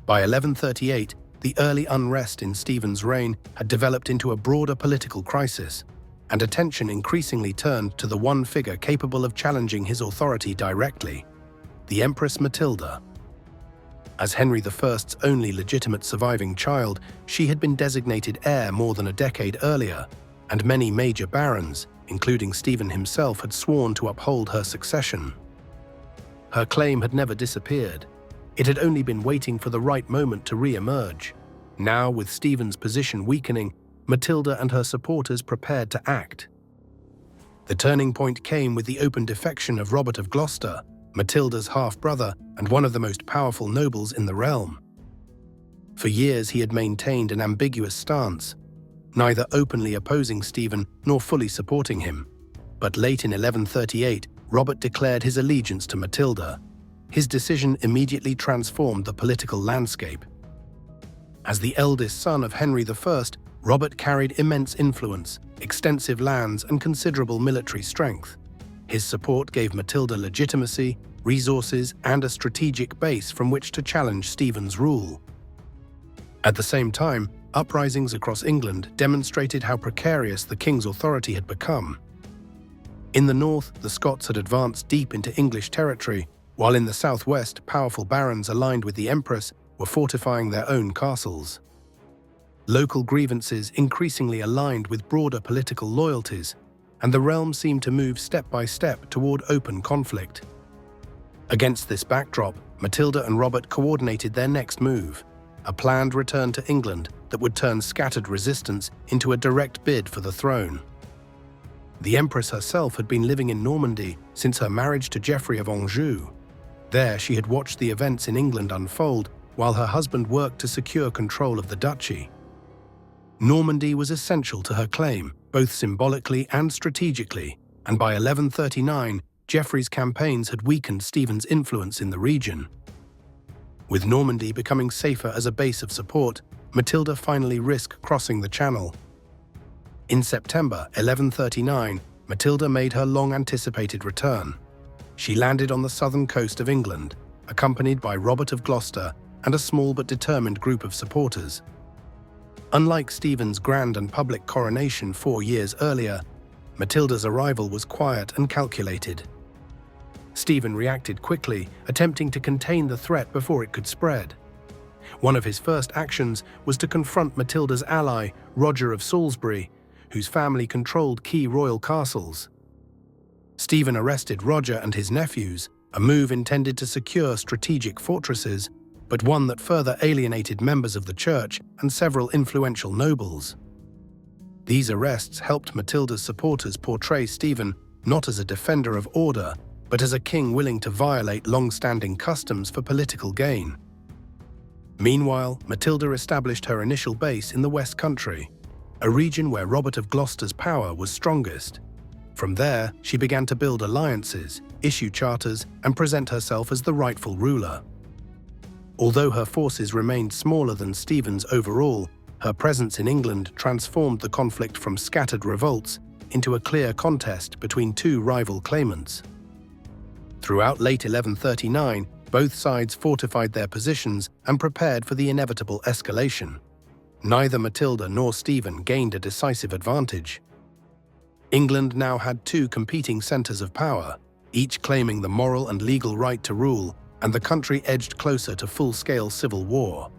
By 1138, the early unrest in Stephen's reign had developed into a broader political crisis, and attention increasingly turned to the one figure capable of challenging his authority directly: the Empress Matilda. As Henry I's only legitimate surviving child, she had been designated heir more than a decade earlier, and many major barons, including Stephen himself, had sworn to uphold her succession. Her claim had never disappeared. It had only been waiting for the right moment to re-emerge. Now, with Stephen's position weakening, Matilda and her supporters prepared to act. The turning point came with the open defection of Robert of Gloucester, Matilda's half-brother and one of the most powerful nobles in the realm. For years he had maintained an ambiguous stance, neither openly opposing Stephen nor fully supporting him. But late in 1138, Robert declared his allegiance to Matilda. His decision immediately transformed the political landscape. As the eldest son of Henry I, Robert carried immense influence, extensive lands, and considerable military strength. His support gave Matilda legitimacy, resources, and a strategic base from which to challenge Stephen's rule. At the same time, uprisings across England demonstrated how precarious the king's authority had become. In the north, the Scots had advanced deep into English territory, while in the southwest, powerful barons aligned with the Empress were fortifying their own castles. Local grievances increasingly aligned with broader political loyalties, and the realm seemed to move step by step toward open conflict. Against this backdrop, Matilda and Robert coordinated their next move, a planned return to England that would turn scattered resistance into a direct bid for the throne. The Empress herself had been living in Normandy since her marriage to Geoffrey of Anjou. There, she had watched the events in England unfold while her husband worked to secure control of the duchy. Normandy was essential to her claim, both symbolically and strategically, and by 1139, Geoffrey's campaigns had weakened Stephen's influence in the region. With Normandy becoming safer as a base of support, Matilda finally risked crossing the Channel. In September 1139, Matilda made her long-anticipated return. She landed on the southern coast of England, accompanied by Robert of Gloucester and a small but determined group of supporters. Unlike Stephen's grand and public coronation 4 years earlier, Matilda's arrival was quiet and calculated. Stephen reacted quickly, attempting to contain the threat before it could spread. One of his first actions was to confront Matilda's ally, Roger of Salisbury, whose family controlled key royal castles. Stephen arrested Roger and his nephews, a move intended to secure strategic fortresses, but one that further alienated members of the church and several influential nobles. These arrests helped Matilda's supporters portray Stephen not as a defender of order, but as a king willing to violate long-standing customs for political gain. Meanwhile, Matilda established her initial base in the West Country, a region where Robert of Gloucester's power was strongest. From there, she began to build alliances, issue charters, and present herself as the rightful ruler. Although her forces remained smaller than Stephen's overall, her presence in England transformed the conflict from scattered revolts into a clear contest between two rival claimants. Throughout late 1139, both sides fortified their positions and prepared for the inevitable escalation. Neither Matilda nor Stephen gained a decisive advantage. England now had two competing centers of power, each claiming the moral and legal right to rule, and the country edged closer to full-scale civil war.